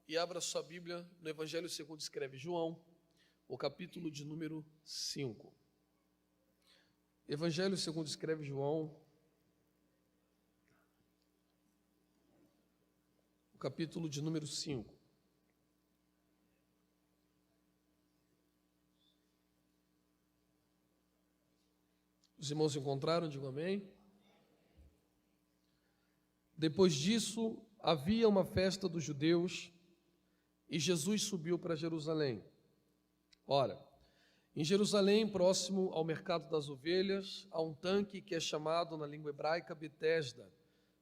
e abra sua Bíblia no Evangelho segundo escreve João, o capítulo de número 5. Evangelho segundo escreve João, o capítulo de número 5. Os irmãos encontraram? Digam amém. Depois disso, havia uma festa dos judeus e Jesus subiu para Jerusalém. Ora, em Jerusalém, próximo ao mercado das ovelhas, há um tanque que é chamado na língua hebraica Betesda,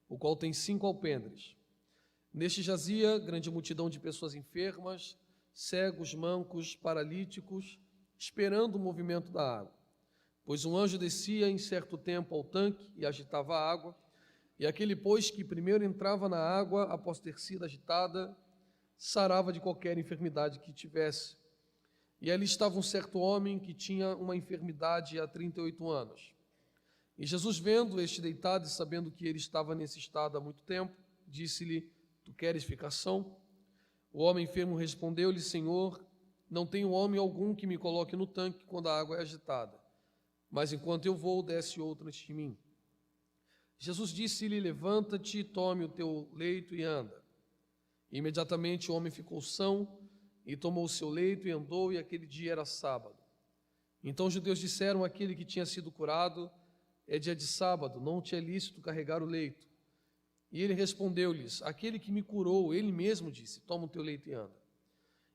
o qual tem 5 alpendres. Neste jazia grande multidão de pessoas enfermas, cegos, mancos, paralíticos, esperando o movimento da água. Pois um anjo descia em certo tempo ao tanque e agitava a água, e aquele, pois, que primeiro entrava na água, após ter sido agitada, sarava de qualquer enfermidade que tivesse. E ali estava um certo homem que tinha uma enfermidade há 38 anos. E Jesus, vendo este deitado e sabendo que ele estava nesse estado há muito tempo, disse-lhe: Tu queres ficar são? O homem enfermo respondeu-lhe: Senhor, não tenho homem algum que me coloque no tanque quando a água é agitada. Mas enquanto eu vou, desce outro antes de mim. Jesus disse-lhe: Levanta-te, tome o teu leito e anda. E imediatamente o homem ficou são e tomou o seu leito e andou, e aquele dia era sábado. Então os judeus disseram àquele que tinha sido curado: É dia de sábado, não te é lícito carregar o leito. E ele respondeu-lhes: Aquele que me curou, ele mesmo disse: Toma o teu leito e anda.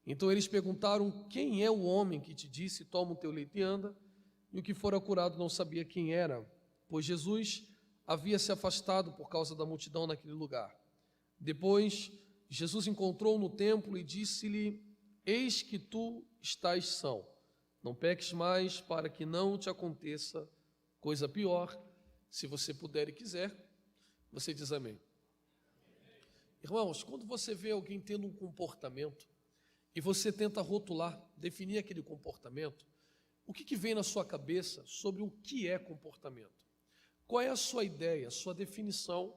Então eles perguntaram: Quem é o homem que te disse: Toma o teu leito e anda? E o que fora curado não sabia quem era, pois Jesus havia se afastado por causa da multidão naquele lugar. Depois, Jesus encontrou-o no templo e disse-lhe: Eis que tu estás são. Não peques mais, para que não te aconteça coisa pior. Se você puder e quiser, você diz amém. Irmãos, quando você vê alguém tendo um comportamento e você tenta rotular, definir aquele comportamento, o que vem na sua cabeça sobre o que é comportamento? Qual é a sua ideia, a sua definição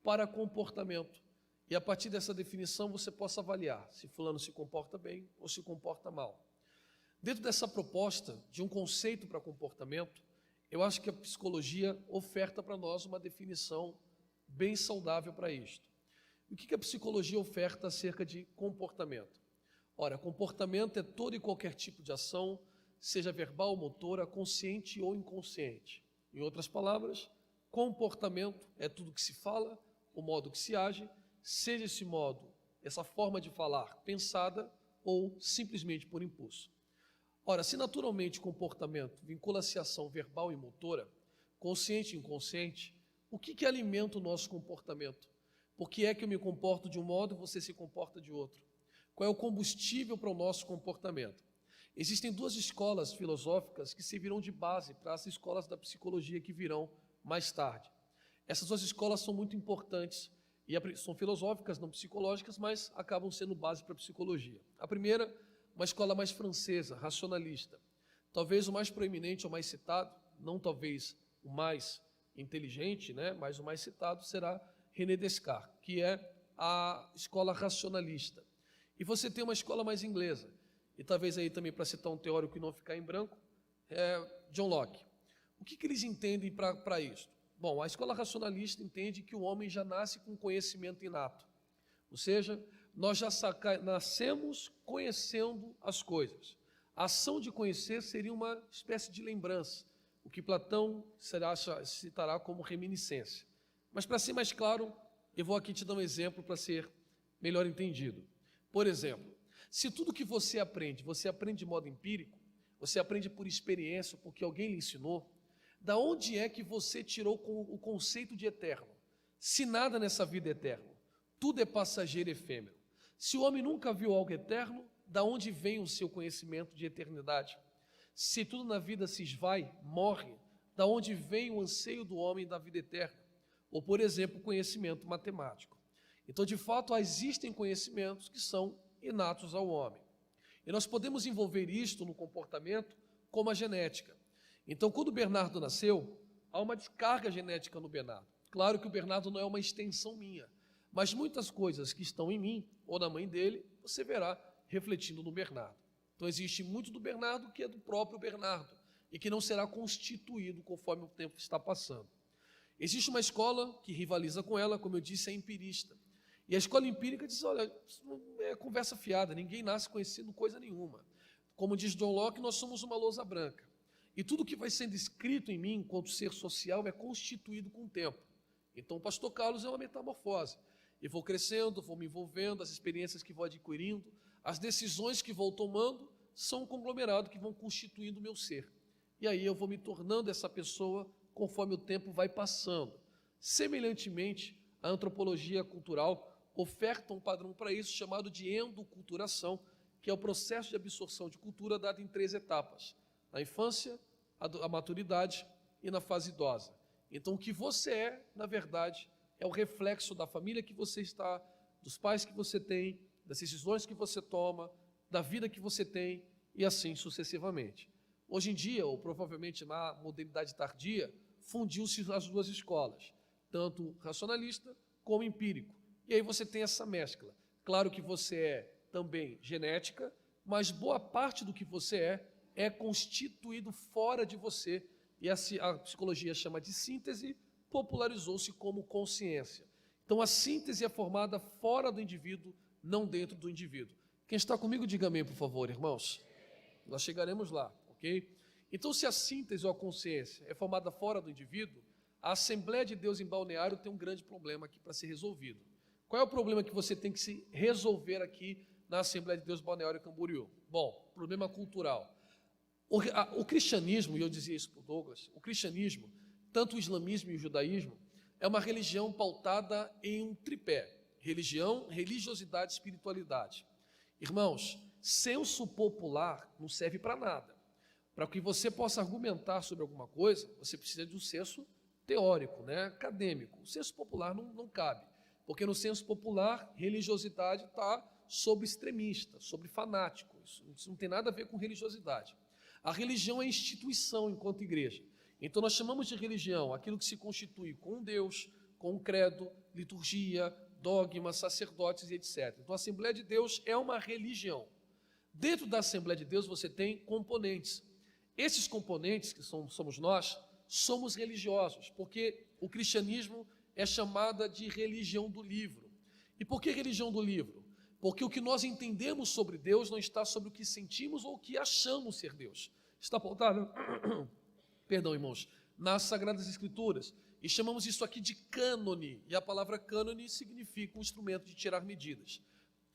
para comportamento? E a partir dessa definição você possa avaliar se fulano se comporta bem ou se comporta mal. Dentro dessa proposta de um conceito para comportamento, eu acho que a psicologia oferta para nós uma definição bem saudável para isto. O que a psicologia oferta acerca de comportamento? Ora, comportamento é todo e qualquer tipo de ação, seja verbal, motora, consciente ou inconsciente. Em outras palavras, comportamento é tudo que se fala, o modo que se age, seja esse modo, essa forma de falar pensada ou simplesmente por impulso. Ora, se naturalmente comportamento vincula-se à ação verbal e motora, consciente e inconsciente, o que alimenta o nosso comportamento? Por que é que eu me comporto de um modo e você se comporta de outro? Qual é o combustível para o nosso comportamento? Existem 2 escolas filosóficas que servirão de base para as escolas da psicologia que virão mais tarde. Essas 2 escolas são muito importantes e são filosóficas, não psicológicas, mas acabam sendo base para a psicologia. A primeira, uma escola mais francesa, racionalista. Talvez o mais proeminente ou mais citado, não talvez o mais inteligente, mas o mais citado será René Descartes, que é a escola racionalista. E você tem uma escola mais inglesa, e talvez aí também, para citar um teórico e não ficar em branco, John Locke. O que eles entendem para isso? Bom, a escola racionalista entende que o homem já nasce com conhecimento inato, ou seja, nós já nascemos conhecendo as coisas. A ação de conhecer seria uma espécie de lembrança, o que Platão citará como reminiscência. Mas para ser mais claro, eu vou aqui te dar um exemplo para ser melhor entendido. Por exemplo, se tudo que você aprende de modo empírico, você aprende por experiência, porque alguém lhe ensinou, da onde é que você tirou o conceito de eterno? Se nada nessa vida é eterno, tudo é passageiro e efêmero. Se o homem nunca viu algo eterno, da onde vem o seu conhecimento de eternidade? Se tudo na vida se esvai, morre, da onde vem o anseio do homem da vida eterna? Ou, por exemplo, o conhecimento matemático. Então, de fato, existem conhecimentos que são inatos ao homem. E nós podemos envolver isto no comportamento como a genética. Então, quando o Bernardo nasceu, há uma descarga genética no Bernardo. Claro que o Bernardo não é uma extensão minha, Mas muitas coisas que estão em mim ou na mãe dele, você verá refletindo no Bernardo. Então existe muito do Bernardo que é do próprio Bernardo e que não será constituído conforme o tempo está passando. Existe uma escola que rivaliza com ela, como eu disse, é empirista. E a escola empírica diz, olha, isso não é conversa fiada, ninguém nasce conhecendo coisa nenhuma. Como diz John Locke, nós somos uma lousa branca. E tudo que vai sendo escrito em mim, enquanto ser social, é constituído com o tempo. Então o pastor Carlos é uma metamorfose. Eu vou crescendo, vou me envolvendo, as experiências que vou adquirindo, as decisões que vou tomando, são um conglomerado que vão constituindo o meu ser. E aí eu vou me tornando essa pessoa conforme o tempo vai passando. Semelhantemente, a antropologia cultural oferta um padrão para isso chamado de endoculturação, que é o processo de absorção de cultura dado em 3 etapas: na infância, a maturidade e na fase idosa. Então, o que você é, na verdade, é o reflexo da família que você está, dos pais que você tem, das decisões que você toma, da vida que você tem e assim sucessivamente. Hoje em dia, ou provavelmente na modernidade tardia, fundiu-se as 2 escolas, tanto racionalista como empírico. E aí você tem essa mescla. Claro que você é também genética, mas boa parte do que você é constituído fora de você. E a psicologia chama de síntese, popularizou-se como consciência. Então a síntese é formada fora do indivíduo, não dentro do indivíduo. Quem está comigo, diga amém, por favor, irmãos. Nós chegaremos lá, ok? Então, se a síntese ou a consciência é formada fora do indivíduo, a Assembleia de Deus em Balneário tem um grande problema aqui para ser resolvido. Qual é o problema que você tem que se resolver aqui na Assembleia de Deus Balneário Camboriú? Bom, problema cultural. O cristianismo, e eu dizia isso para o Douglas, o cristianismo, tanto o islamismo e o judaísmo, é uma religião pautada em um tripé: religião, religiosidade e espiritualidade. Irmãos, senso popular não serve para nada. Para que você possa argumentar sobre alguma coisa, você precisa de um senso teórico, né, acadêmico. O senso popular não cabe, porque no senso popular, religiosidade está sobre extremista, sobre fanático. Isso não tem nada a ver com religiosidade. A religião é instituição enquanto igreja. Então nós chamamos de religião aquilo que se constitui com um Deus, com um credo, liturgia, dogmas, sacerdotes e etc. Então a Assembleia de Deus é uma religião. Dentro da Assembleia de Deus você tem componentes. Esses componentes, que somos nós, somos religiosos, porque o cristianismo é chamada de religião do livro. E por que religião do livro? Porque o que nós entendemos sobre Deus não está sobre o que sentimos ou o que achamos ser Deus. Está pautado, perdão, irmãos, nas Sagradas Escrituras. E chamamos isso aqui de cânone. E a palavra cânone significa um instrumento de tirar medidas.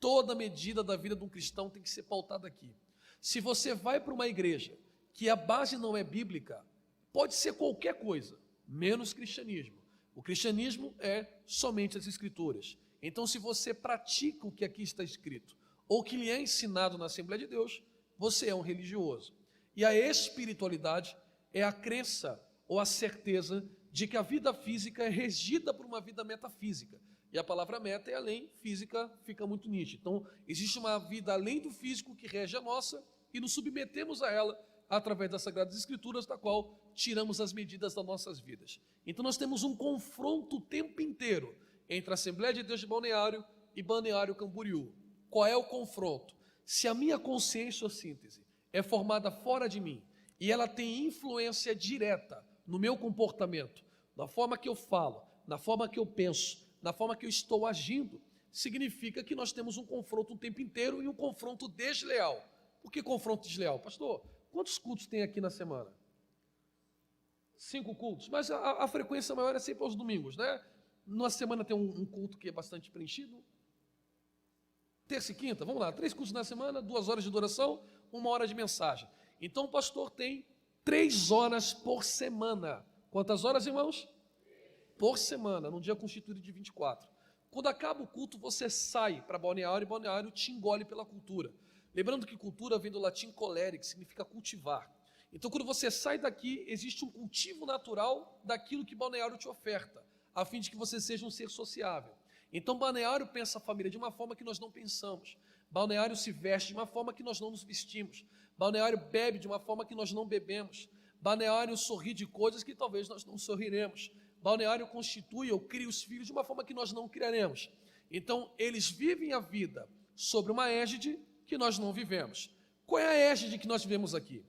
Toda medida da vida de um cristão tem que ser pautada aqui. Se você vai para uma igreja que a base não é bíblica, pode ser qualquer coisa, menos cristianismo. O cristianismo é somente as Escrituras. Então, se você pratica o que aqui está escrito, ou que lhe é ensinado na Assembleia de Deus, você é um religioso. E a espiritualidade é a crença ou a certeza de que a vida física é regida por uma vida metafísica. E a palavra meta é além, física fica muito nítida. Então, existe uma vida além do físico que rege a nossa e nos submetemos a ela através das Sagradas Escrituras, da qual tiramos as medidas das nossas vidas. Então nós temos um confronto o tempo inteiro entre a Assembleia de Deus de Balneário e Balneário Camboriú. Qual é o confronto? Se a minha consciência ou síntese é formada fora de mim e ela tem influência direta no meu comportamento, na forma que eu falo, na forma que eu penso, na forma que eu estou agindo, significa que nós temos um confronto o tempo inteiro e um confronto desleal. Por que confronto desleal? Pastor, quantos cultos tem aqui na semana? 5 cultos, mas a frequência maior é sempre aos domingos, né? Na semana tem um culto que é bastante preenchido. Terça e quinta, vamos lá, 3 cultos na semana, 2 horas de duração, 1 hora de mensagem. Então o pastor tem 3 horas por semana. Quantas horas, irmãos? Por semana, num dia constituído de 24. Quando acaba o culto, você sai para Balneário e Balneário te engole pela cultura. Lembrando que cultura vem do latim colere, que significa cultivar. Então, quando você sai daqui, existe um cultivo natural daquilo que Balneário te oferta, a fim de que você seja um ser sociável. Então, Balneário pensa a família de uma forma que nós não pensamos. Balneário se veste de uma forma que nós não nos vestimos. Balneário bebe de uma forma que nós não bebemos. Balneário sorri de coisas que talvez nós não sorriremos. Balneário constitui ou cria os filhos de uma forma que nós não criaremos. Então, eles vivem a vida sobre uma égide que nós não vivemos. Qual é a égide que nós vivemos aqui?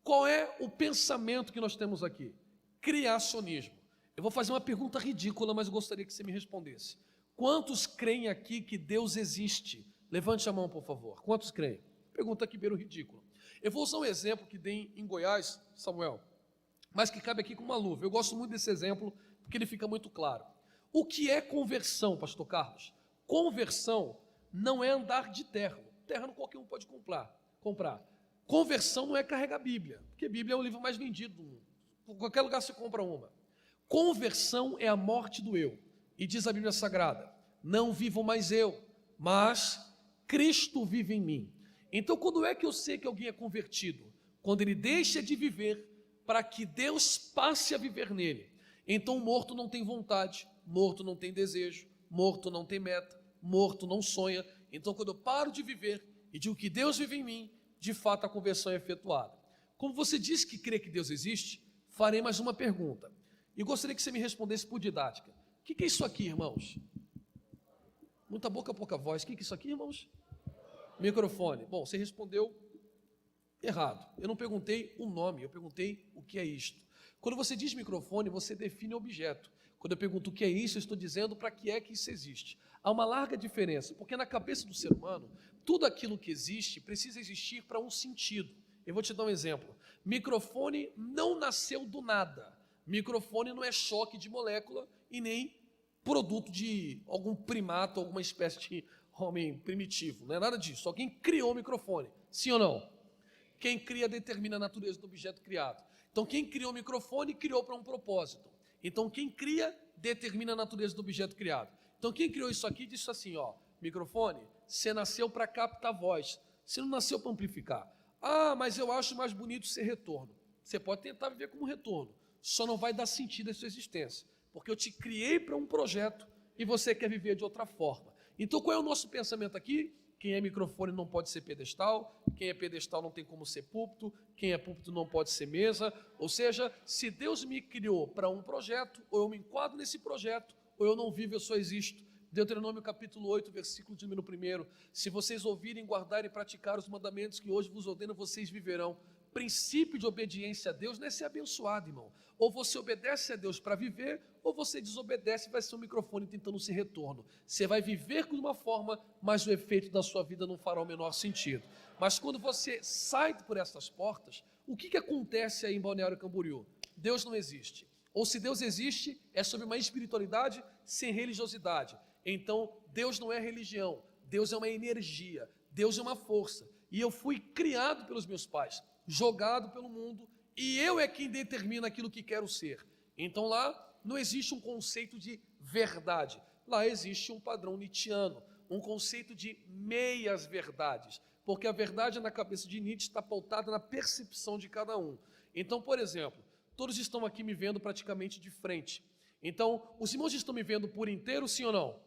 Qual é o pensamento que nós temos aqui? Criacionismo. Eu vou fazer uma pergunta ridícula, mas eu gostaria que você me respondesse. Quantos creem aqui que Deus existe? Levante a mão, por favor. Quantos creem? Pergunta que beira o ridículo. Eu vou usar um exemplo que tem em Goiás, Samuel, mas que cabe aqui com uma luva. Eu gosto muito desse exemplo porque ele fica muito claro. O que é conversão, pastor Carlos? Conversão não é andar de terra. Terra não qualquer um pode comprar. Conversão não é carregar Bíblia, porque Bíblia é o livro mais vendido do mundo. Em qualquer lugar você compra uma. Conversão é a morte do eu. E diz a Bíblia Sagrada, não vivo mais eu, mas Cristo vive em mim. Então, quando é que eu sei que alguém é convertido? Quando ele deixa de viver para que Deus passe a viver nele. Então, morto não tem vontade, morto não tem desejo, morto não tem meta, morto não sonha. Então, quando eu paro de viver e digo que Deus vive em mim, de fato a conversão é efetuada. Como você disse que crê que Deus existe, farei mais uma pergunta. E gostaria que você me respondesse por didática. O que é isso aqui, irmãos? Muita boca, pouca voz. O que é isso aqui, irmãos? Microfone. Bom, você respondeu errado. Eu não perguntei o nome, eu perguntei o que é isto. Quando você diz microfone, você define objeto. Quando eu pergunto o que é isso, eu estou dizendo para que é que isso existe. Há uma larga diferença, porque na cabeça do ser humano, tudo aquilo que existe precisa existir para um sentido. Eu vou te dar um exemplo. Microfone não nasceu do nada. Microfone não é choque de molécula e nem produto de algum primato, alguma espécie de homem primitivo. Não é nada disso. Alguém criou o microfone. Sim ou não? Quem cria determina a natureza do objeto criado. Então, quem criou o microfone, criou para um propósito. Então, quem cria, determina a natureza do objeto criado. Então, quem criou isso aqui, disse assim, ó, microfone, você nasceu para captar voz. Você não nasceu para amplificar. Ah, mas eu acho mais bonito ser retorno. Você pode tentar viver como retorno. Só não vai dar sentido à sua existência. Porque eu te criei para um projeto e você quer viver de outra forma. Então, qual é o nosso pensamento aqui? Quem é microfone não pode ser pedestal, quem é pedestal não tem como ser púlpito, quem é púlpito não pode ser mesa. Ou seja, se Deus me criou para um projeto, ou eu me enquadro nesse projeto, ou eu não vivo, eu só existo. Deuteronômio capítulo 8, versículo de número 1. Se vocês ouvirem, guardarem e praticar os mandamentos que hoje vos ordeno, vocês viverão. Princípio de obediência a Deus não é ser abençoado, irmão. Ou você obedece a Deus para viver, ou você desobedece e vai ser um microfone tentando ser retorno. Você vai viver de uma forma, mas o efeito da sua vida não fará o menor sentido. Mas quando você sai por essas portas, o que acontece aí em Balneário Camboriú? Deus não existe. Ou se Deus existe, é sobre uma espiritualidade sem religiosidade. Então, Deus não é religião, Deus é uma energia, Deus é uma força. E eu fui criado pelos meus pais, jogado pelo mundo, e eu é quem determina aquilo que quero ser. Então lá não existe um conceito de verdade, lá existe um padrão nietzschiano, um conceito de meias verdades, porque a verdade na cabeça de Nietzsche está pautada na percepção de cada um. Então, por exemplo, todos estão aqui me vendo praticamente de frente. Então, os irmãos estão me vendo por inteiro, sim ou não?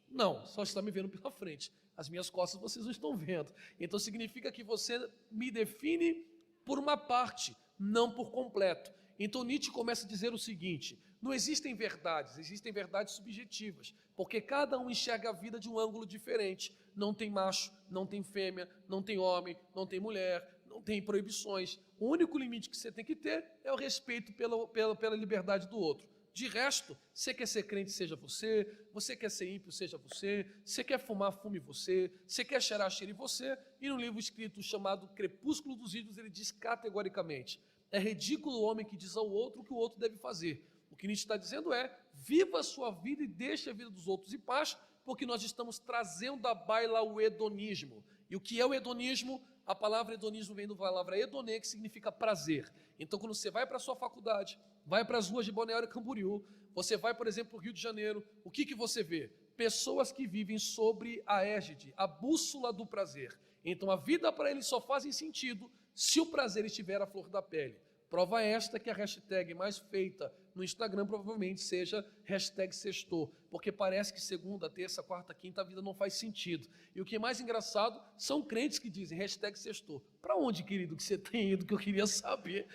Não, só está me vendo pela frente. As minhas costas vocês não estão vendo. Então significa que você me define por uma parte, não por completo. Então Nietzsche começa a dizer o seguinte: não existem verdades subjetivas, porque cada um enxerga a vida de um ângulo diferente. Não tem macho, não tem fêmea, não tem homem, não tem mulher, não tem proibições. O único limite que você tem que ter é o respeito pela liberdade do outro. De resto, você quer ser crente, seja você quer ser ímpio, seja você quer fumar, fume você quer cheirar, cheire você. E no livro escrito chamado Crepúsculo dos Ídolos, ele diz categoricamente: é ridículo o homem que diz ao outro o que o outro deve fazer. O que Nietzsche está dizendo é: viva a sua vida e deixe a vida dos outros em paz, porque nós estamos trazendo à baila o hedonismo. E o que é o hedonismo? A palavra hedonismo vem da palavra hedonê, que significa prazer. Então, quando você vai para a sua faculdade, vai para as ruas de Balneário Camboriú, você vai, por exemplo, para o Rio de Janeiro, o que você vê? Pessoas que vivem sobre a égide, a bússola do prazer. Então, a vida para eles só faz sentido se o prazer estiver à flor da pele. Prova esta que a hashtag mais feita no Instagram provavelmente seja hashtag sextou, porque parece que segunda, terça, quarta, quinta a vida não faz sentido. E o que é mais engraçado são crentes que dizem hashtag sextou. Para onde, querido, que você tem ido, que eu queria saber?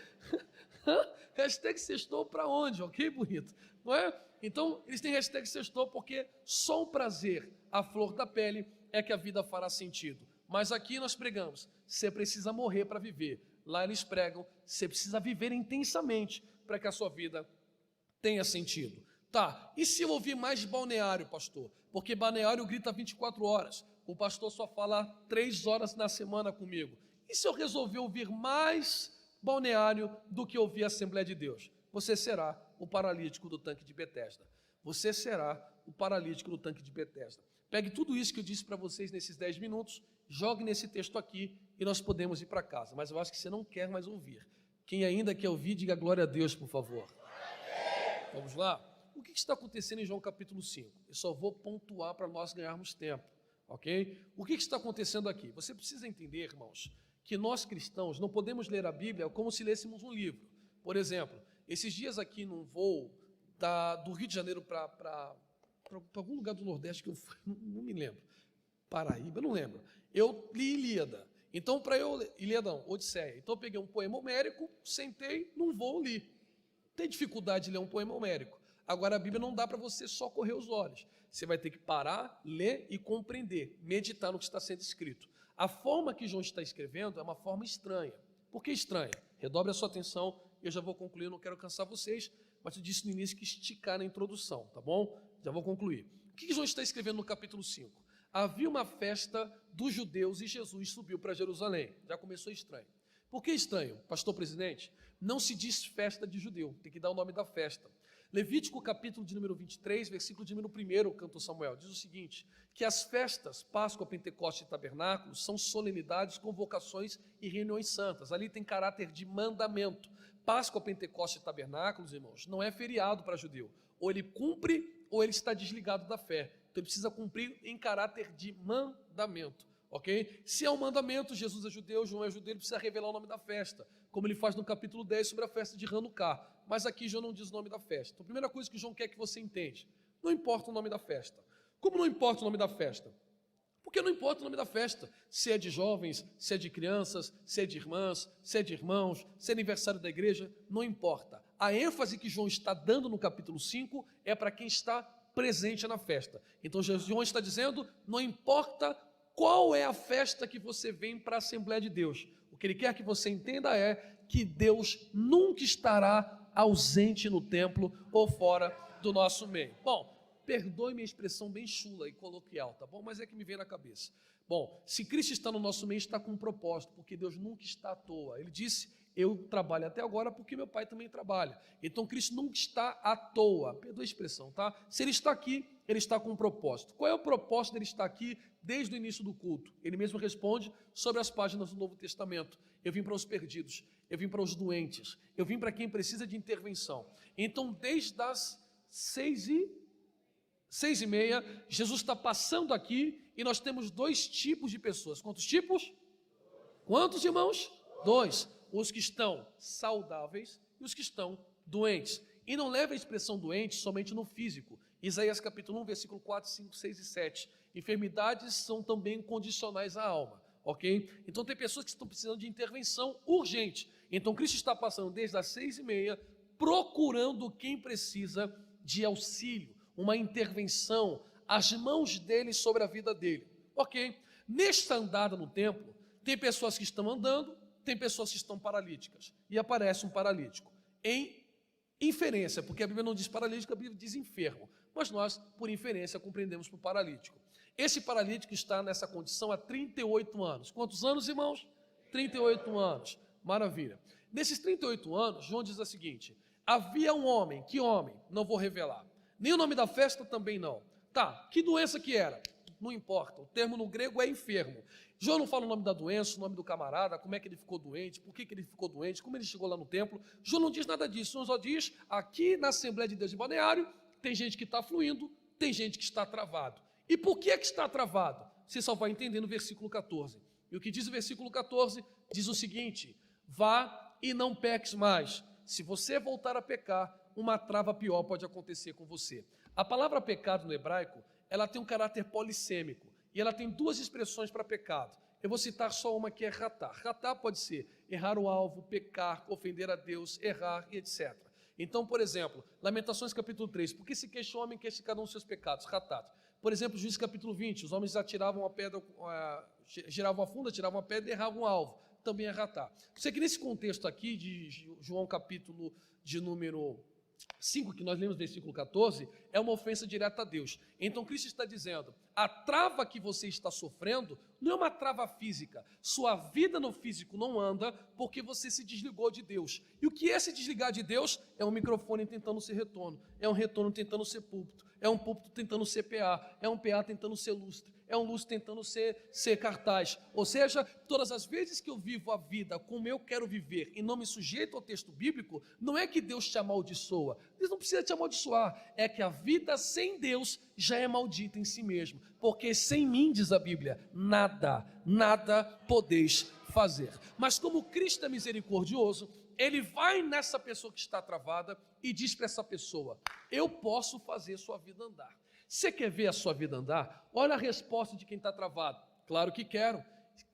Hashtag sextou para onde, ok, bonito? Não é? Então, eles têm hashtag sextou porque só o prazer, a flor da pele, é que a vida fará sentido. Mas aqui nós pregamos, você precisa morrer para viver. Lá eles pregam, você precisa viver intensamente para que a sua vida tenha sentido. Tá, e se eu ouvir mais de balneário, pastor? Porque balneário grita 24 horas. O pastor só fala 3 horas na semana comigo. E se eu resolver ouvir mais balneário do que ouvir a Assembleia de Deus? Você será o paralítico do tanque de Betesda. Você será o paralítico do tanque de Betesda. Pegue tudo isso que eu disse para vocês nesses 10 minutos, jogue nesse texto aqui e nós podemos ir para casa. Mas eu acho que você não quer mais ouvir. Quem ainda quer ouvir, diga glória a Deus, por favor. Vamos lá? O que está acontecendo em João capítulo 5? Eu só vou pontuar para nós ganharmos tempo, ok? O que está acontecendo aqui? Você precisa entender, irmãos, que nós cristãos não podemos ler a Bíblia como se lêssemos um livro. Por exemplo, esses dias aqui num voo do Rio de Janeiro para algum lugar do Nordeste que eu fui, não me lembro, Paraíba, eu não lembro. Eu li Ilíada. Então, Ilíada não, Odisseia. Então, eu peguei um poema homérico, sentei, num voo, li. Tem dificuldade de ler um poema homérico. Agora, a Bíblia não dá para você só correr os olhos. Você vai ter que parar, ler e compreender, meditar no que está sendo escrito. A forma que João está escrevendo é uma forma estranha. Por que estranha? Redobre a sua atenção, eu já vou concluir, eu não quero cansar vocês, mas eu disse no início que esticar na introdução, tá bom? Já vou concluir. O que João está escrevendo no capítulo 5? Havia uma festa dos judeus e Jesus subiu para Jerusalém. Já começou estranho. Por que estranho, pastor presidente? Não se diz festa de judeu, tem que dar o nome da festa. Levítico capítulo de número 23, versículo de número 1, cantor Samuel, diz o seguinte, que as festas, Páscoa, Pentecostes e Tabernáculos, são solenidades, convocações e reuniões santas. Ali tem caráter de mandamento. Páscoa, Pentecostes e Tabernáculos, irmãos, não é feriado para judeu. Ou ele cumpre ou ele está desligado da fé. Então ele precisa cumprir em caráter de mandamento. Ok? Se é um mandamento, Jesus é judeu, João é judeu, ele precisa revelar o nome da festa, como ele faz no capítulo 10 sobre a festa de Hanukkah. Mas aqui João não diz o nome da festa. Então a primeira coisa que João quer que você entenda, não importa o nome da festa. Como não importa o nome da festa? Porque não importa o nome da festa, se é de jovens, se é de crianças, se é de irmãs, se é de irmãos, se é aniversário da igreja, não importa. A ênfase que João está dando no capítulo 5 é para quem está presente na festa. Então João está dizendo, não importa qual é a festa que você vem para a Assembleia de Deus. O que ele quer que você entenda é que Deus nunca estará ausente no templo ou fora do nosso meio. Bom, perdoe minha expressão bem chula e coloquial, tá bom? Mas é que me vem na cabeça. Bom, se Cristo está no nosso meio, está com um propósito, porque Deus nunca está à toa. Ele disse, eu trabalho até agora porque meu pai também trabalha. Então Cristo nunca está à toa. Perdoe a expressão, tá? Se ele está aqui, ele está com um propósito. Qual é o propósito dele estar aqui desde o início do culto? Ele mesmo responde sobre as páginas do Novo Testamento. Eu vim para os perdidos, eu vim para os doentes, eu vim para quem precisa de intervenção. Então, desde as 6h30, Jesus está passando aqui e nós temos 2 tipos de pessoas. Quantos tipos? Quantos, irmãos? 2. Os que estão saudáveis e os que estão doentes. E não leva a expressão doente somente no físico. Isaías capítulo 1, versículo 4, 5, 6 e 7. Enfermidades são também condicionais à alma, ok? Então tem pessoas que estão precisando de intervenção urgente. Então Cristo está passando desde as 6h30, procurando quem precisa de auxílio, uma intervenção, as mãos dele sobre a vida dele, ok? Nesta andada no templo, tem pessoas que estão andando, tem pessoas que estão paralíticas, e aparece um paralítico, em inferência, porque a Bíblia não diz paralítico, a Bíblia diz enfermo, mas nós, por inferência, compreendemos por paralítico. Esse paralítico está nessa condição há 38 anos. Quantos anos, irmãos? 38 anos, maravilha. Nesses 38 anos, João diz o seguinte, havia um homem, que homem? Não vou revelar, nem o nome da festa também não. Tá, que doença que era? Não importa, o termo no grego é enfermo. João não fala o nome da doença, o nome do camarada, como é que ele ficou doente, por que ele ficou doente, como ele chegou lá no templo. João não diz nada disso, João só diz, aqui na Assembleia de Deus de Balneário, tem gente que está fluindo, tem gente que está travado. E por que é que está travado? Você só vai entender no versículo 14. E o que diz o versículo 14? Diz o seguinte, vá e não peques mais. Se você voltar a pecar, uma trava pior pode acontecer com você. A palavra pecado no hebraico, ela tem um caráter polissêmico. E ela tem 2 expressões para pecado, Eu vou citar só uma que é ratar. Ratar pode ser errar o alvo, pecar, ofender a Deus, errar e etc. Então, por exemplo, Lamentações capítulo 3, por que se queixa o homem, queixa cada um dos seus pecados? Ratar. Por exemplo, Juízes capítulo 20, os homens atiravam a pedra, giravam a funda, tiravam a pedra e erravam o alvo. Também é ratar. Você que nesse contexto aqui de João capítulo de número 5, que nós lemos no versículo 14, é uma ofensa direta a Deus. Então Cristo está dizendo, a trava que você está sofrendo não é uma trava física, sua vida no físico não anda porque você se desligou de Deus. E o que é se desligar de Deus? É um microfone tentando ser retorno, é um retorno tentando ser púlpito, é um púlpito tentando ser PA, é um PA tentando ser lustre, é um lustre tentando ser cartaz. Ou seja, todas as vezes que eu vivo a vida como eu quero viver e não me sujeito ao texto bíblico, não é que Deus te amaldiçoa, Deus não precisa te amaldiçoar, é que a vida sem Deus já é maldita em si mesmo, porque sem mim, diz a Bíblia, nada podeis fazer. Mas como Cristo é misericordioso, Ele vai nessa pessoa que está travada e diz para essa pessoa, eu posso fazer sua vida andar. Você quer ver a sua vida andar? Olha a resposta de quem está travado. Claro que quero.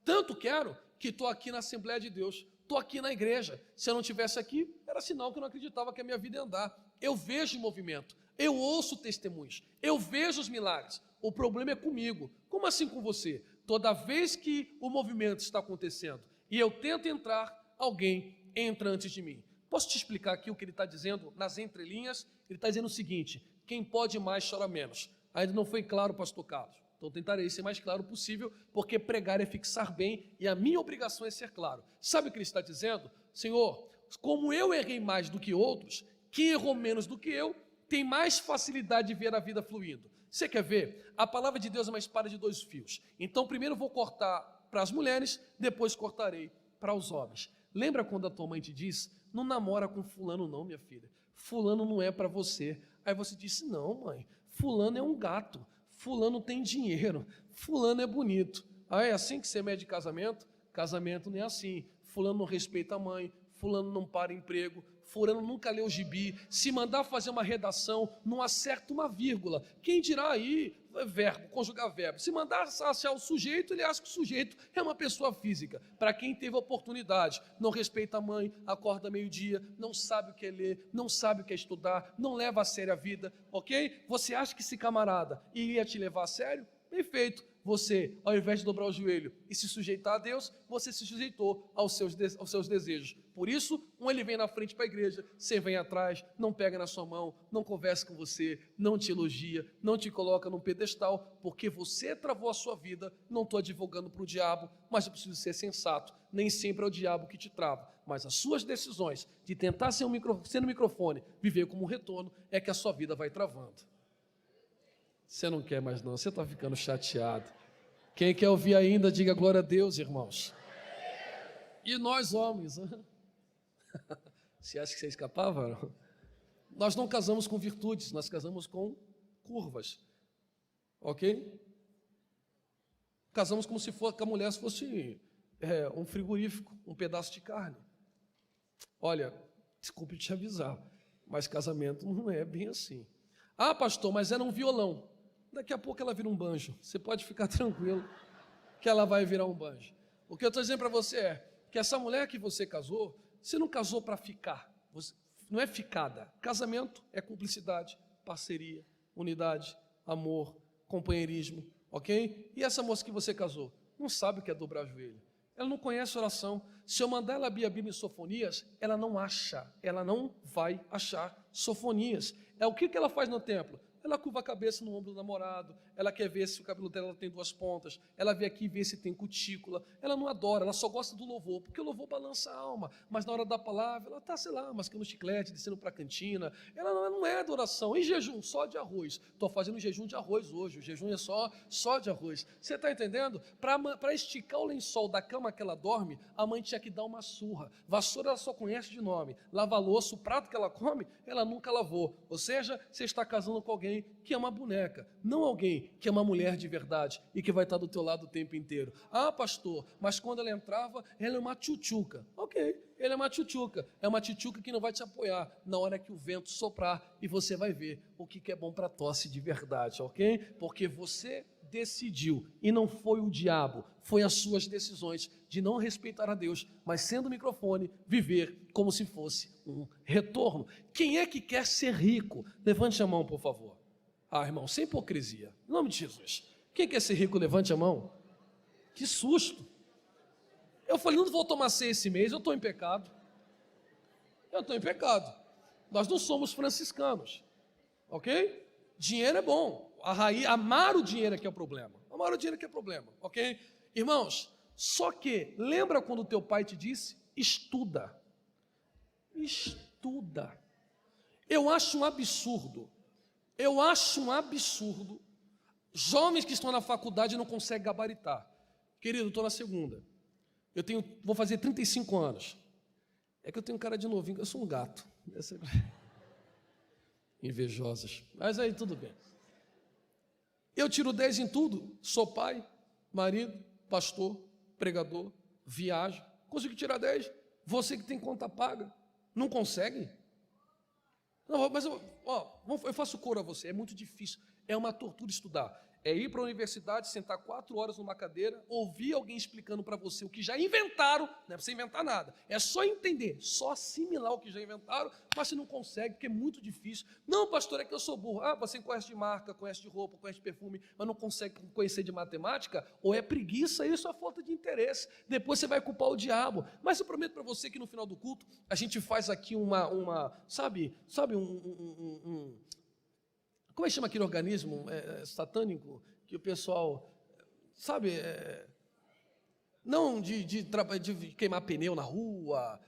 Tanto quero que estou aqui na Assembleia de Deus, estou aqui na igreja. Se eu não estivesse aqui, era sinal que eu não acreditava que a minha vida ia andar. Eu vejo o movimento, eu ouço testemunhos, eu vejo os milagres. O problema é comigo. Como assim com você? Toda vez que o movimento está acontecendo e eu tento entrar, alguém entra antes de mim. Posso te explicar aqui o que ele está dizendo nas entrelinhas? Ele está dizendo o seguinte, quem pode mais chora menos. Ainda não foi claro, pastor Carlos. Então tentarei ser mais claro possível, porque pregar é fixar bem e a minha obrigação é ser claro. Sabe o que ele está dizendo? Senhor, como eu errei mais do que outros, quem errou menos do que eu, tem mais facilidade de ver a vida fluindo. Você quer ver? A palavra de Deus é uma espada de dois fios. Então primeiro eu vou cortar para as mulheres, depois cortarei para os homens. Lembra quando a tua mãe te diz, não namora com fulano não, minha filha. Fulano não é para você. Aí você disse, não mãe, fulano é um gato, fulano tem dinheiro, fulano é bonito. Ah, é assim que você mede casamento? Casamento não é assim. Fulano não respeita a mãe, fulano não para emprego, fulano nunca leu o gibi, se mandar fazer uma redação, não acerta uma vírgula. Quem dirá aí, verbo, conjugar verbo. Se mandar achar o sujeito, ele acha que o sujeito é uma pessoa física. Para quem teve oportunidade, não respeita a mãe, acorda meio-dia, não sabe o que é ler, não sabe o que é estudar, não leva a sério a vida, ok? Você acha que esse camarada iria te levar a sério? Bem feito. Você, ao invés de dobrar o joelho e se sujeitar a Deus, você se sujeitou aos seus desejos. Por isso, ele vem na frente para a igreja, você vem atrás, não pega na sua mão, não conversa com você, não te elogia, não te coloca num pedestal, porque você travou a sua vida. Não estou advogando para o diabo, mas eu preciso ser sensato. Nem sempre é o diabo que te trava, mas as suas decisões de tentar ser no microfone, viver como um retorno, é que a sua vida vai travando. Você não quer mais não, você está ficando chateado. Quem quer ouvir ainda, diga glória a Deus, irmãos. E nós homens, você acha que você escapava? Não? Nós não casamos com virtudes, nós casamos com curvas, ok? Casamos como se que a mulher fosse um frigorífico, um pedaço de carne. Olha, desculpe te avisar, mas casamento não é bem assim. Ah, pastor, mas era um violão. Daqui a pouco ela vira um banjo. Você pode ficar tranquilo que ela vai virar um banjo. O que eu estou dizendo para você é que essa mulher que você casou, você não casou para ficar. Não é ficada. Casamento é cumplicidade, parceria, unidade, amor, companheirismo, ok? E essa moça que você casou, não sabe o que é dobrar joelho. Ela não conhece oração. Se eu mandar ela abrir a Bíblia em Sofonias, ela não acha, ela não vai achar Sofonias. É o que ela faz no templo? Ela curva a cabeça no ombro do namorado, ela quer ver se o cabelo dela tem duas pontas, ela vem aqui ver se tem cutícula, ela não adora, ela só gosta do louvor, porque o louvor balança a alma, mas na hora da palavra, ela está, sei lá, mascando chiclete, descendo para a cantina, ela não é adoração. Em jejum, só de arroz, estou fazendo jejum de arroz hoje, o jejum é só de arroz, você está entendendo? Para esticar o lençol da cama que ela dorme, a mãe tinha que dar uma surra. Vassoura ela só conhece de nome, lava louça, o prato que ela come, ela nunca lavou. Ou seja, você está casando com alguém que é uma boneca, não alguém que é uma mulher de verdade e que vai estar do teu lado o tempo inteiro. Ah, pastor, mas quando ela entrava, ela é uma tchutchuca. Ok, ela é uma tchutchuca que não vai te apoiar na hora que o vento soprar, e você vai ver o que é bom para tosse de verdade, ok? Porque você decidiu, e não foi o diabo, foi as suas decisões de não respeitar a Deus, mas sendo o microfone, viver como se fosse um retorno. Quem é que quer ser rico? Levante a mão, por favor. Ah, irmão, sem hipocrisia, em nome de Jesus. Quem quer ser rico, levante a mão. Que susto. Eu falei, não vou tomar ceia esse mês, eu estou em pecado. Eu estou em pecado. Nós não somos franciscanos, ok? Dinheiro é bom. Amar o dinheiro é que é o problema. Amar o dinheiro é que é o problema, ok? Irmãos, só que, lembra quando teu pai te disse? Estuda. Estuda. Eu acho um absurdo jovens que estão na faculdade e não conseguem gabaritar. Querido, estou na segunda. Vou fazer 35 anos. É que eu tenho cara de novinho, eu sou um gato. Invejosas. Mas aí tudo bem. Eu tiro 10 em tudo. Sou pai, marido, pastor, pregador, viajo. Consigo tirar 10. Você que tem conta paga, não consegue? Não, mas eu faço coro a você. É muito difícil. É uma tortura estudar. É ir para a universidade, sentar 4 horas numa cadeira, ouvir alguém explicando para você o que já inventaram, não é para você inventar nada, é só entender, só assimilar o que já inventaram, mas você não consegue, porque é muito difícil. Não, pastor, é que eu sou burro. Ah, você conhece de marca, conhece de roupa, conhece de perfume, mas não consegue conhecer de matemática? Ou é preguiça, isso é falta de interesse. Depois você vai culpar o diabo. Mas eu prometo para você que no final do culto, a gente faz aqui como é que chama aquele organismo satânico que o pessoal, não de queimar pneu na rua.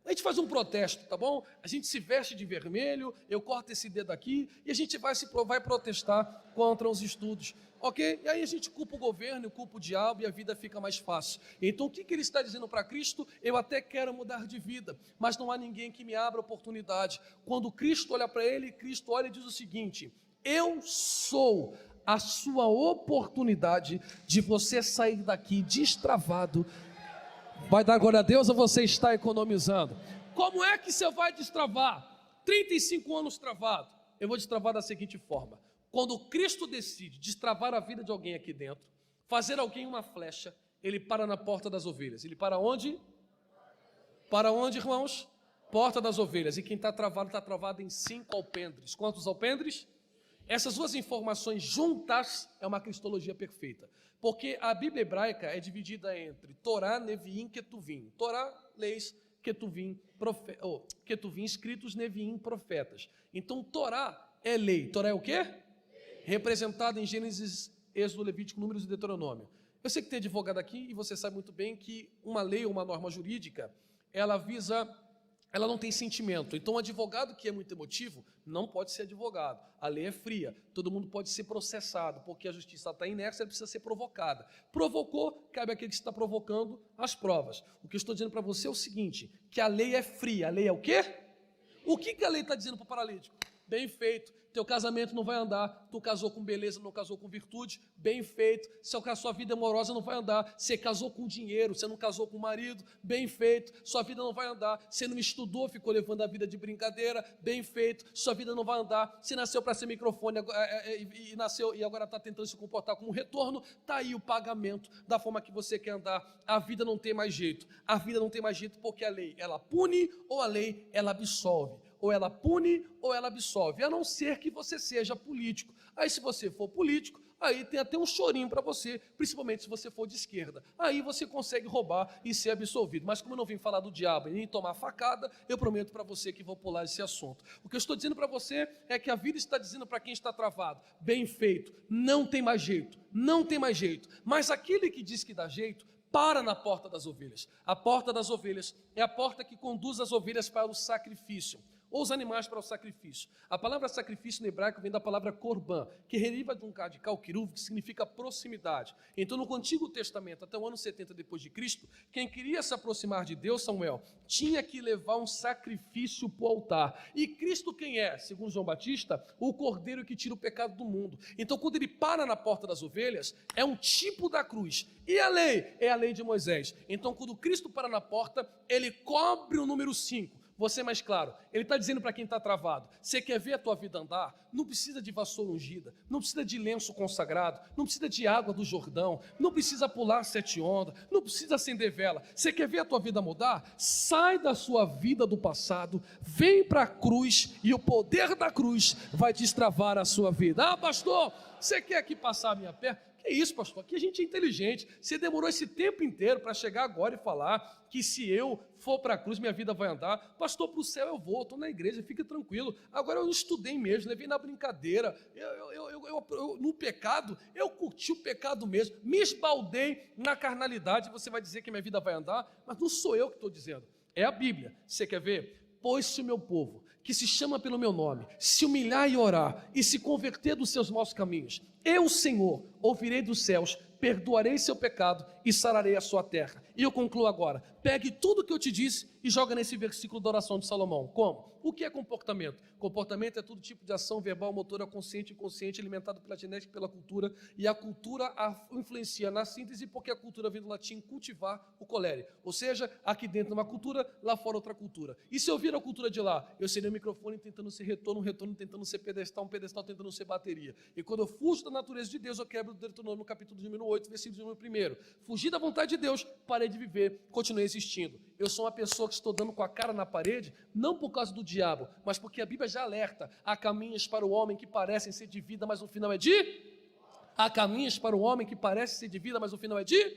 A gente faz um protesto, tá bom? A gente se veste de vermelho, eu corto esse dedo aqui e a gente vai protestar contra os estudos, ok? E aí a gente culpa o governo, culpa o diabo e a vida fica mais fácil. Então o que ele está dizendo para Cristo? Eu até quero mudar de vida, mas não há ninguém que me abra oportunidade. Quando Cristo olha para ele, Cristo olha e diz o seguinte: eu sou a sua oportunidade de você sair daqui destravado. Vai dar glória a Deus ou você está economizando? Como é que você vai destravar? 35 anos travado. Eu vou destravar da seguinte forma: quando Cristo decide destravar a vida de alguém aqui dentro, fazer alguém uma flecha, ele para na porta das ovelhas. Ele para onde? Para onde, irmãos? Porta das ovelhas. E quem está travado em 5 alpendres. Quantos alpendres? Essas duas informações juntas é uma cristologia perfeita, porque a Bíblia hebraica é dividida entre Torá, Neviim, Ketuvim. Torá, leis, Ketuvim, escritos, Neviim, profetas. Então, Torá é lei. Torá é o quê? Representada em Gênesis, Êxodo, Levítico, Números e Deuteronômio. Eu sei que tem advogado aqui e você sabe muito bem que uma lei ou uma norma jurídica, ela não tem sentimento. Então, um advogado que é muito emotivo não pode ser advogado. A lei é fria. Todo mundo pode ser processado, porque a justiça está inércia, ela precisa ser provocada. Provocou, cabe àquele que está provocando as provas. O que eu estou dizendo para você é o seguinte, que a lei é fria. A lei é o quê? O que a lei está dizendo para o paralítico? Bem feito. Teu casamento não vai andar, tu casou com beleza, não casou com virtude, bem feito. Sua vida amorosa não vai andar, você casou com dinheiro, você não casou com marido, bem feito. Sua vida não vai andar, você não estudou, ficou levando a vida de brincadeira, bem feito. Sua vida não vai andar, você nasceu para ser microfone e nasceu e agora está tentando se comportar como um retorno, está aí o pagamento da forma que você quer andar. A vida não tem mais jeito, a vida não tem mais jeito porque a lei, ela pune ou a lei, ela absolve. Ou ela pune ou ela absolve, a não ser que você seja político. Aí se você for político, aí tem até um chorinho para você, principalmente se você for de esquerda. Aí você consegue roubar e ser absolvido. Mas como eu não vim falar do diabo e nem tomar facada, eu prometo para você que vou pular esse assunto. O que eu estou dizendo para você é que a vida está dizendo para quem está travado: bem feito, não tem mais jeito, não tem mais jeito. Mas aquele que diz que dá jeito, para na porta das ovelhas. A porta das ovelhas é a porta que conduz as ovelhas para o sacrifício, ou os animais para o sacrifício. A palavra sacrifício no hebraico vem da palavra korban, que deriva de um radical kiruv, que significa proximidade. Então, no Antigo Testamento, até o ano 70 depois de Cristo, quem queria se aproximar de Deus, Samuel, tinha que levar um sacrifício para o altar. E Cristo quem é? Segundo João Batista, o cordeiro que tira o pecado do mundo. Então, quando ele para na porta das ovelhas, é um tipo da cruz. E a lei? É a lei de Moisés. Então, quando Cristo para na porta, ele cobre o número 5. Vou ser mais claro, ele está dizendo para quem está travado, você quer ver a tua vida andar? Não precisa de vassoura ungida, não precisa de lenço consagrado, não precisa de água do Jordão, não precisa pular 7 ondas, não precisa acender vela. Você quer ver a tua vida mudar? Sai da sua vida do passado, vem para a cruz e o poder da cruz vai destravar a sua vida. Ah, pastor, você quer aqui passar a minha perna? Que isso, pastor? Aqui a gente é inteligente. Você demorou esse tempo inteiro para chegar agora e falar que se eu for para a cruz, minha vida vai andar. Pastor, para o céu eu vou, estou na igreja, fique tranquilo. Agora eu não estudei mesmo, levei na brincadeira. No pecado, eu curti o pecado mesmo, me esbaldei na carnalidade. Você vai dizer que minha vida vai andar, mas não sou eu que estou dizendo, é a Bíblia. Você quer ver? Pois se o meu povo, que se chama pelo meu nome, se humilhar e orar, e se converter dos seus maus caminhos, eu, Senhor, ouvirei dos céus, perdoarei seu pecado e sararei a sua terra. E eu concluo agora, pegue tudo o que eu te disse e joga nesse versículo da oração de Salomão. Como? O que é comportamento? Comportamento é todo tipo de ação verbal, motora, consciente e inconsciente, alimentado pela genética e pela cultura, e a cultura influencia na síntese, porque a cultura vem do latim cultivar, o colere, ou seja, aqui dentro uma cultura, lá fora outra cultura. E se eu vir a cultura de lá, eu seria um microfone tentando ser retorno, um retorno tentando ser pedestal, um pedestal tentando ser bateria. E quando eu fujo da natureza de Deus, eu quebro o Deuteronômio no capítulo de número 8, versículo de número 1. Fugi da vontade de Deus, parei de viver, continuei existindo. Eu sou uma pessoa que estou dando com a cara na parede, não por causa do diabo, mas porque a Bíblia já alerta: há caminhos para o homem que parecem ser de vida, mas no final é de... Há caminhos para o homem que parece ser de vida, mas no final é de...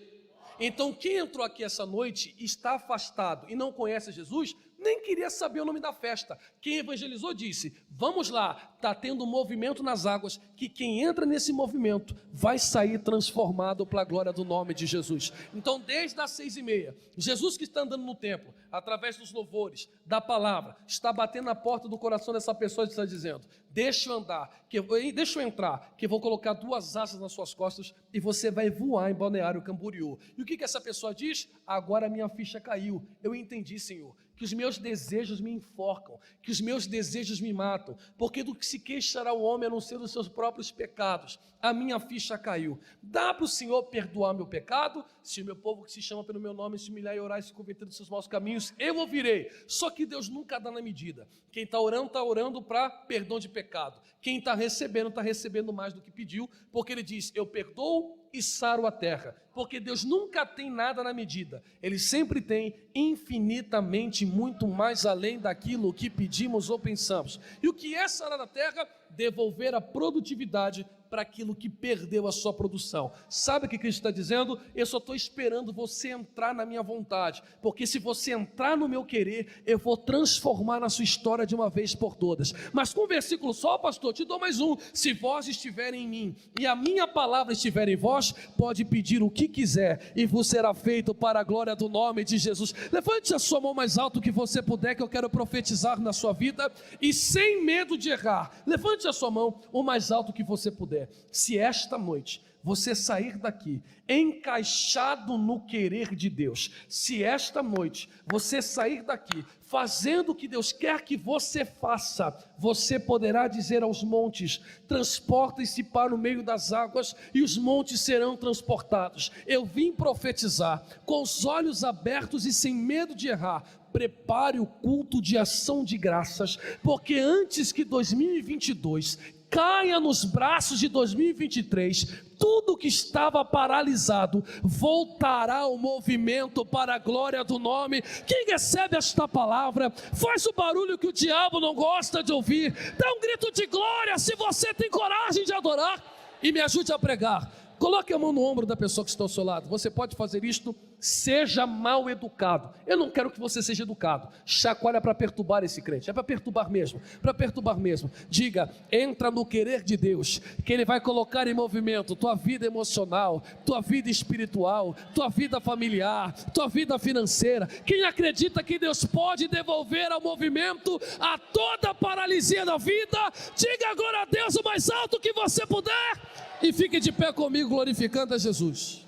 Então quem entrou aqui essa noite e está afastado e não conhece Jesus, nem queria saber o nome da festa. Quem evangelizou disse: vamos lá, está tendo um movimento nas águas, que quem entra nesse movimento vai sair transformado para a glória do nome de Jesus. Então desde as 6h30, Jesus que está andando no templo, através dos louvores, da palavra, está batendo na porta do coração dessa pessoa e está dizendo: deixa eu andar, deixa eu entrar, que eu vou colocar 2 asas nas suas costas e você vai voar em Balneário Camboriú. E o que essa pessoa diz? Agora a minha ficha caiu, eu entendi, Senhor, que os meus desejos me enforcam, que os meus desejos me matam, porque do que se queixará o homem a não ser dos seus próprios pecados. A minha ficha caiu. Dá para o Senhor perdoar meu pecado? Se o meu povo que se chama pelo meu nome se humilhar e orar e se converter dos seus maus caminhos, eu ouvirei. Só que Deus nunca dá na medida. Quem está orando para perdão de pecado. Quem está recebendo mais do que pediu, porque Ele diz: eu perdoo e saro a terra, porque Deus nunca tem nada na medida, Ele sempre tem infinitamente muito mais além daquilo que pedimos ou pensamos. E o que é sarar a terra? Devolver a produtividade para aquilo que perdeu a sua produção. Sabe o que Cristo está dizendo? Eu só estou esperando você entrar na minha vontade, porque se você entrar no meu querer, eu vou transformar na sua história de uma vez por todas. Mas com um versículo só, pastor, te dou mais um: se vós estiverem em mim e a minha palavra estiver em vós, pode pedir o que quiser e vos será feito para a glória do nome de Jesus. Levante a sua mão mais alto que você puder, que eu quero profetizar na sua vida, e sem medo de errar, levante a sua mão o mais alto que você puder. Se esta noite você sair daqui encaixado no querer de Deus, se esta noite você sair daqui fazendo o que Deus quer que você faça, você poderá dizer aos montes: transportem-se para o meio das águas, e os montes serão transportados. Eu vim profetizar com os olhos abertos e sem medo de errar. Prepare o culto de ação de graças, porque antes que 2022 caia nos braços de 2023, tudo que estava paralisado voltará ao movimento para a glória do nome. Quem recebe esta palavra, faz o barulho que o diabo não gosta de ouvir, dá um grito de glória se você tem coragem de adorar, e me ajude a pregar. Coloque a mão no ombro da pessoa que está ao seu lado. Você pode fazer isto. Seja mal educado. Eu não quero que você seja educado. Chacoalha para perturbar esse crente. É para perturbar mesmo. Para perturbar mesmo. Diga: entra no querer de Deus, que Ele vai colocar em movimento tua vida emocional, tua vida espiritual, tua vida familiar, tua vida financeira. Quem acredita que Deus pode devolver ao movimento a toda a paralisia da vida, diga agora a Deus o mais alto que você puder. E fique de pé comigo, glorificando a Jesus.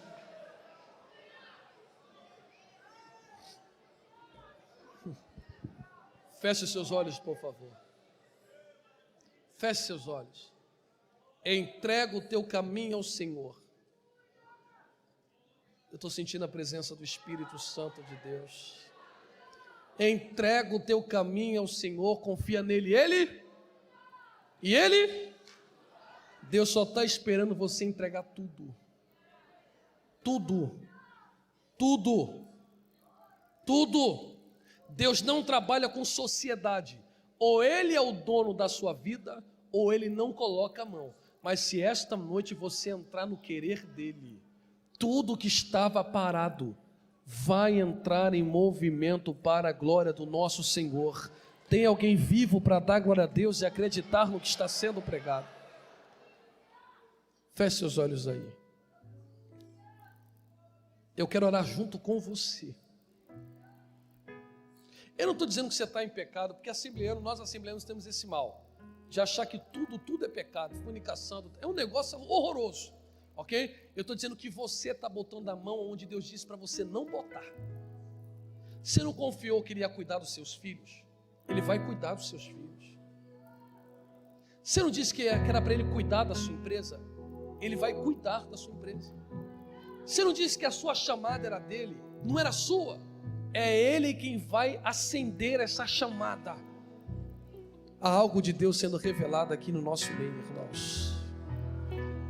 Feche seus olhos, por favor. Feche seus olhos. Entrega o teu caminho ao Senhor. Eu estou sentindo a presença do Espírito Santo de Deus. Entrega o teu caminho ao Senhor, confia nele. Deus só está esperando você entregar tudo. Tudo. Deus não trabalha com sociedade. Ou Ele é o dono da sua vida, ou Ele não coloca a mão. Mas se esta noite você entrar no querer dEle, tudo que estava parado vai entrar em movimento para a glória do nosso Senhor. Tem alguém vivo para dar glória a Deus e acreditar no que está sendo pregado? Feche seus olhos aí. Eu quero orar junto com você. Eu não estou dizendo que você está em pecado, porque nós assembleanos temos esse mal, de achar que tudo é pecado, fornicação, é um negócio horroroso, ok? Eu estou dizendo que você está botando a mão onde Deus disse para você não botar. Você não confiou que Ele ia cuidar dos seus filhos? Ele vai cuidar dos seus filhos. Você não disse que era para Ele cuidar da sua empresa? Ele vai cuidar da sua empresa. Você não disse que a sua chamada era dele? Não era sua? É Ele quem vai acender essa chamada. Há algo de Deus sendo revelado aqui no nosso meio, irmãos.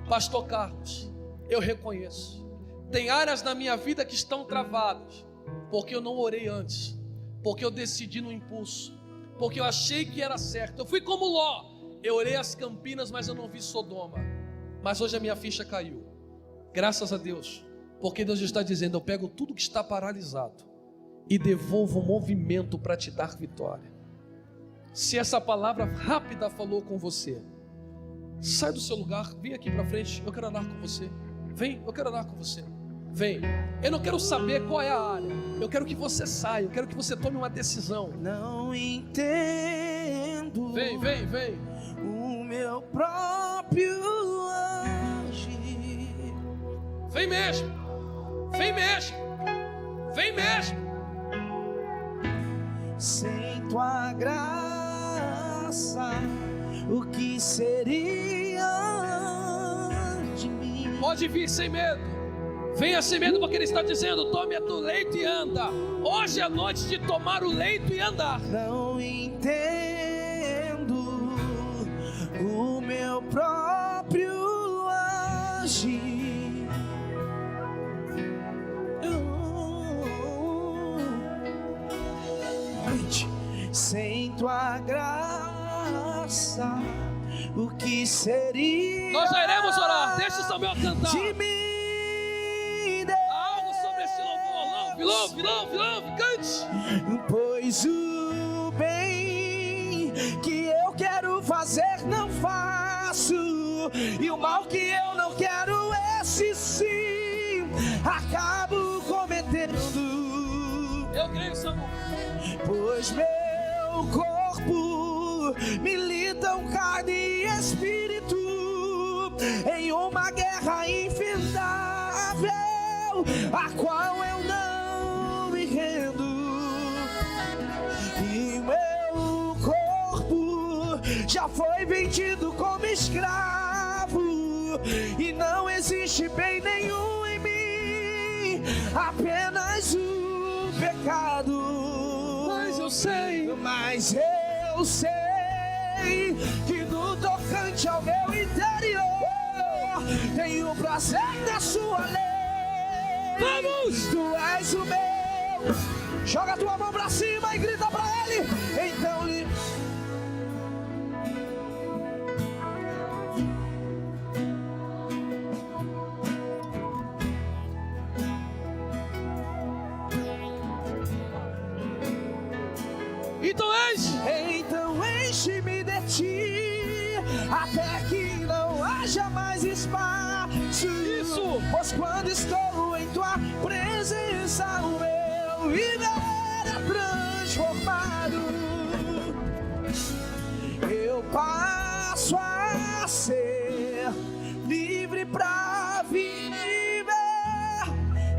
Pastor Carlos, eu reconheço, tem áreas na minha vida que estão travadas, porque eu não orei antes, porque eu decidi no impulso, porque eu achei que era certo. Eu fui como Ló, eu orei as Campinas, mas eu não vi Sodoma. Mas hoje a minha ficha caiu, graças a Deus, porque Deus está dizendo: eu pego tudo que está paralisado e devolvo o movimento para te dar vitória. Se essa palavra rápida falou com você, sai do seu lugar, vem aqui para frente, eu quero orar com você. Vem, eu quero orar com você. Vem, eu não quero saber qual é a área, eu quero que você saia, eu quero que você tome uma decisão. Não entendo. Vem. O meu próprio agir. Vem mesmo. Sem tua graça, o que seria de mim? Pode vir sem medo. Venha sem medo, porque Ele está dizendo: tome a tua leito e anda. Hoje é a noite de tomar o leito e andar. Não entendo o meu próprio agir. Sem tua graça, o que seria? Nós já iremos orar. Deixa o Samuel cantar. De mim, Deus. Há algo sobre esse louvor. Louve, cante. Pois o bem que eu quero fazer não faço, e o mal que eu não quero, esse sim acabo cometendo. Eu creio, Samuel. Pois meu corpo militam carne e espírito em uma guerra infindável, a qual eu não me rendo. E meu corpo já foi vendido como escravo, e não existe bem nenhum em mim, apenas o pecado. Mas eu sei que no tocante ao meu interior tenho prazer na sua lei. Vamos! Tu és o meu. Joga a tua mão pra cima e grita pra Ele. Então Então enche-me de ti, até que não haja mais espaço. Isso! Pois quando estou em tua presença, o meu viver é transformado. Eu passo a ser livre pra viver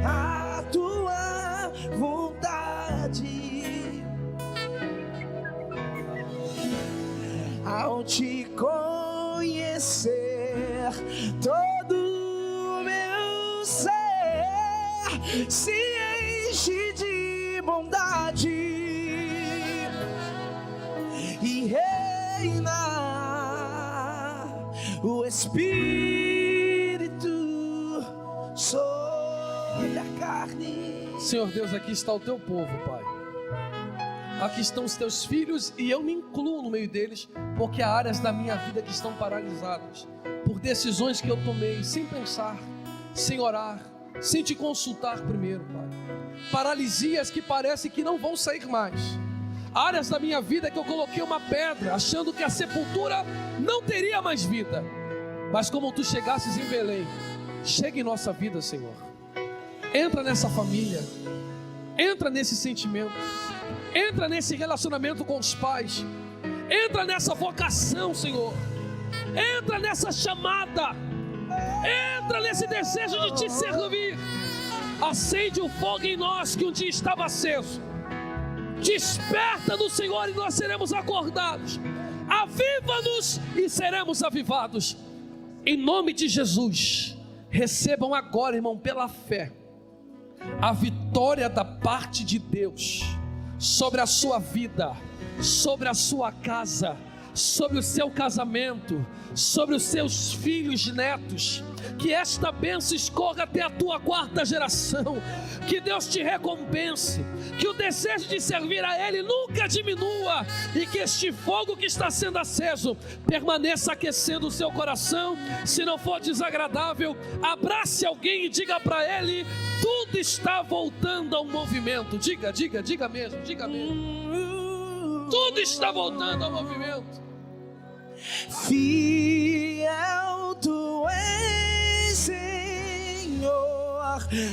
a tua vontade. Ao te conhecer, todo o meu ser se enche de bondade. Espírito sobre a carne. Senhor Deus, aqui está o teu povo, Pai. Aqui estão os teus filhos e eu me incluo no meio deles, porque há áreas da minha vida que estão paralisadas por decisões que eu tomei sem pensar, sem orar, sem te consultar primeiro, Pai. Paralisias que parece que não vão sair mais. Áreas da minha vida que eu coloquei uma pedra, achando que a sepultura não teria mais vida. Mas como tu chegasses em Belém, chega em nossa vida, Senhor. Entra nessa família, entra nesse sentimento, entra nesse relacionamento com os pais, entra nessa vocação, Senhor. Entra nessa chamada, entra nesse desejo de te servir. Acende o fogo em nós que um dia estava aceso. Desperta do Senhor e nós seremos acordados. Aviva-nos e seremos avivados. Em nome de Jesus, recebam agora, irmão, pela fé, a vitória da parte de Deus sobre a sua vida, sobre a sua casa, sobre o seu casamento, sobre os seus filhos e netos. Que esta bênção escorra até a tua quarta geração. Que Deus te recompense, que o desejo de servir a Ele nunca diminua, e que este fogo que está sendo aceso permaneça aquecendo o seu coração. Se não for desagradável, abrace alguém e diga para ele: tudo está voltando ao movimento. Diga mesmo. Tudo está voltando ao movimento. Fiel tu és, Senhor,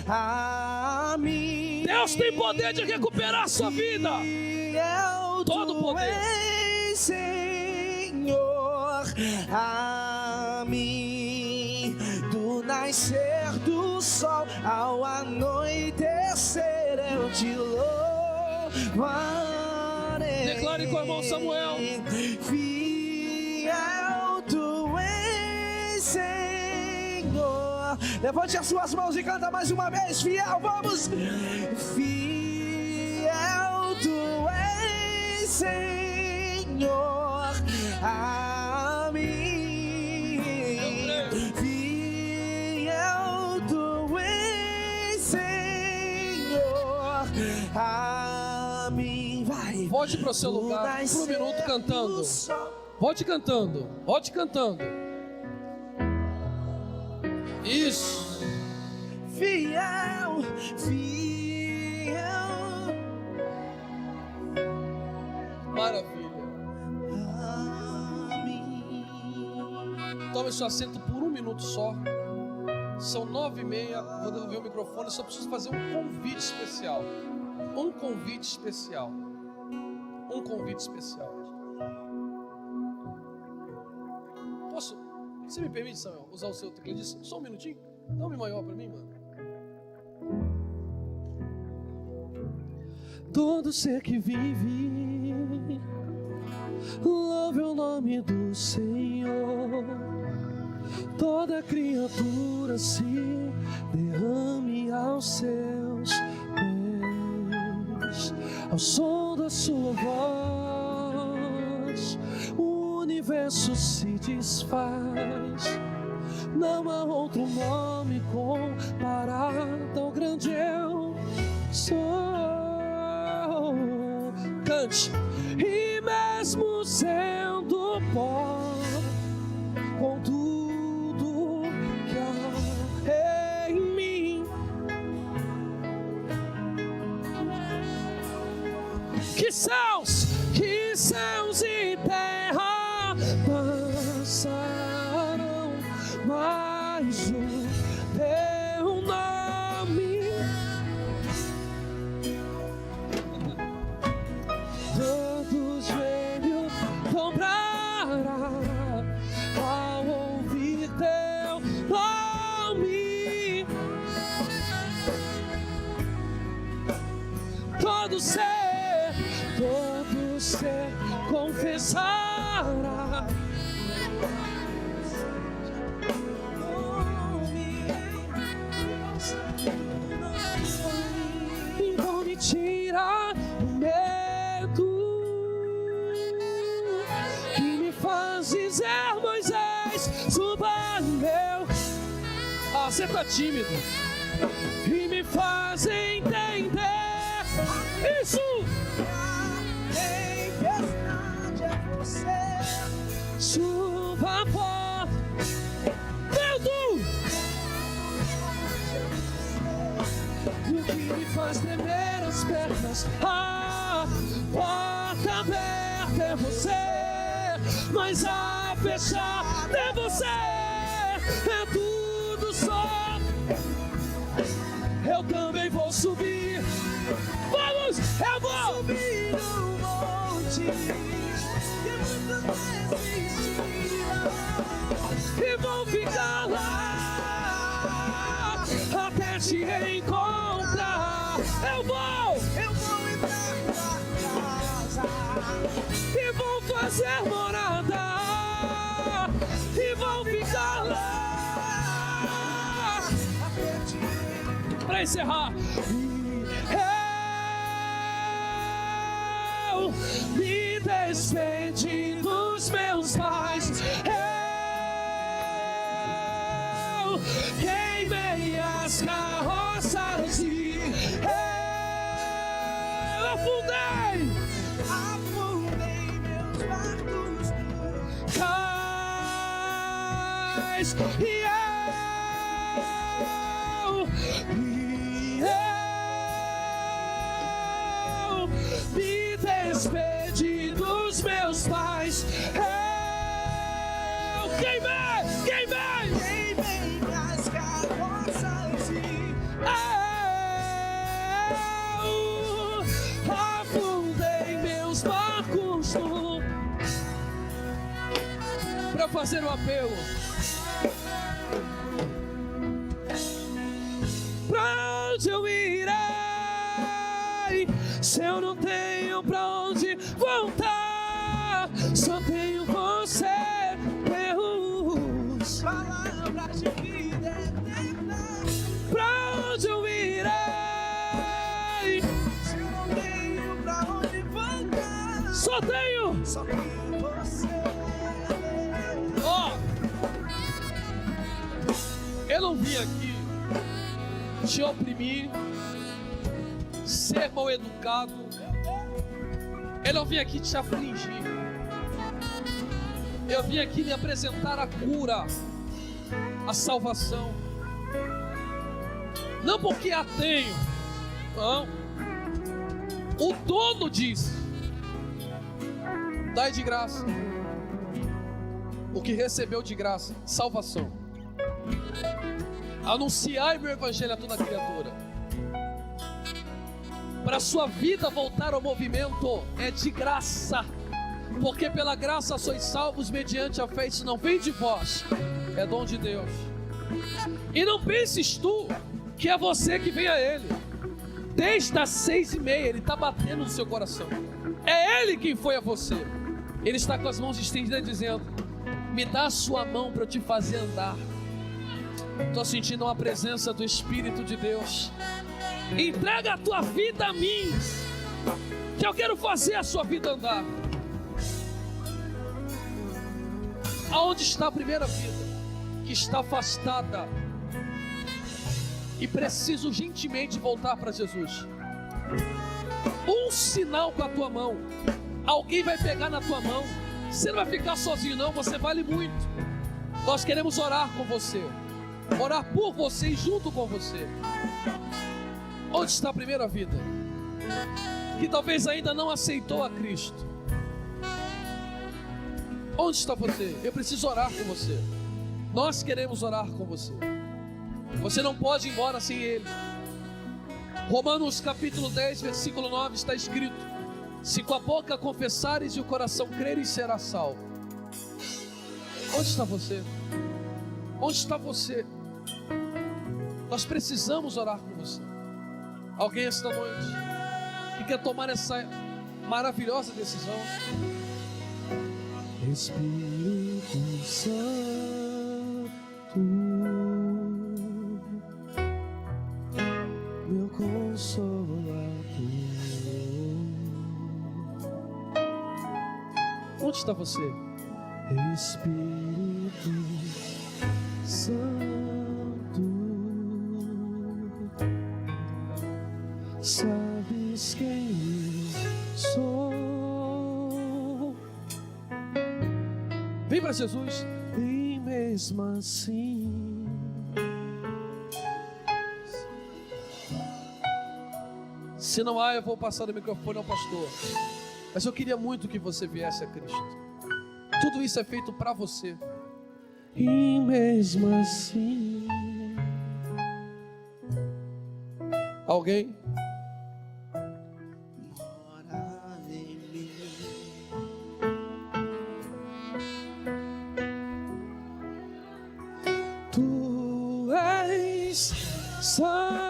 a mim. Deus tem poder de recuperar a sua vida. Fiel todo o poder. És, Senhor, a mim. Do nascer do sol ao anoitecer eu te louvarei. Declare com o irmão Samuel. Fiel tu és, Senhor. Levante as suas mãos e canta mais uma vez. Fiel, vamos. Fiel tu és, Senhor, a mim. Fiel tu és, Senhor, a mim. Vai. Volte para o seu lugar por um minuto cantando. Volte cantando. Isso. Fiel. Maravilha. Tome seu assento por um minuto só. São 9h30. Vou devolver o microfone. Só preciso fazer um convite especial. Posso? Você me permite, Samuel, usar o seu tecladista? Só um minutinho? Dá um maior para mim, mano. Todo ser que vive, louve o nome do Senhor. Toda criatura se derrame aos seus pés. Ao som da sua voz, o universo se desfaz. Não há outro nome comparado ao grande eu sou. Cante. E mesmo sendo pó, com tudo que há em mim, que céus e terra passarão, mas o teu nome todo joelho dobrará ao ouvir teu nome. Todo ser confessará. E vão me tirar o medo que me faz dizer: Moisés, suba você está tímido, e me faz entender isso. Tempestade é você, Chuva forte, vento, e o que me faz tremer as pernas. A porta aberta é você, mas a fechar é você. É tudo só. Eu também vou subir. Vamos, eu vou subir no monte que muitas vezes e vou ficar lá até te encontrar. Eu vou entrar na casa e vou fazer morada e vou ficar lá. Para encerrar, eu me despedi dos meus pais. Eu queimei as carroças e eu afundei meus barcos cais e eu me despedi dos meus pais. Eu queimei as carroças e eu afundei meus barcos para fazer um apelo. Pra onde eu irei se eu não tenho pra onde voltar? Só tenho você, Deus. palavras de vida eterna. Pra onde eu irei Se eu não tenho pra onde voltar, só tenho você. Ó, eu não vim aqui te oprimir, ser mal educado. Eu não vim aqui te afligir. Eu vim aqui lhe apresentar a cura, a salvação. Não porque a tenho, não. O dono diz: dai de graça o que recebeu de graça, salvação. Anunciai meu evangelho a toda criatura. Para a sua vida voltar ao movimento é de graça, porque pela graça sois salvos mediante a fé. Isso não vem de vós, é dom de Deus. E não penses tu que é você que vem a Ele. Desde as 6:30 Ele está batendo no seu coração. É Ele quem foi a você. Ele está com as mãos estendidas dizendo: me dá a sua mão para eu te fazer andar. Estou sentindo uma presença do Espírito de Deus. Entrega a tua vida a mim, que eu quero fazer a sua vida andar. Aonde está a primeira vida que está afastada e precisa urgentemente voltar para Jesus? Um sinal com a tua mão. Alguém vai pegar na tua mão. Você não vai ficar sozinho não, você vale muito. Nós queremos orar com você, orar por você e junto com você. Onde está a primeira vida que talvez ainda não aceitou a Cristo? Onde está você? Eu preciso orar com você. Nós queremos orar com você. Você não pode ir embora sem Ele. Romanos capítulo 10, versículo 9 está escrito: se com a boca confessares e o coração creres, será salvo. Onde está você? Onde está você? Nós precisamos orar com você. Alguém esta noite que quer tomar essa maravilhosa decisão? Espírito Santo, meu consolador. Onde está você? Espírito Santo, sabes quem eu sou. Vem para Jesus. E mesmo assim, se não há, eu vou passar o microfone ao pastor. Mas eu queria muito que você viesse a Cristo. Tudo isso é feito para você. e mesmo assim, Alguém? mora em mim. Tu és santo.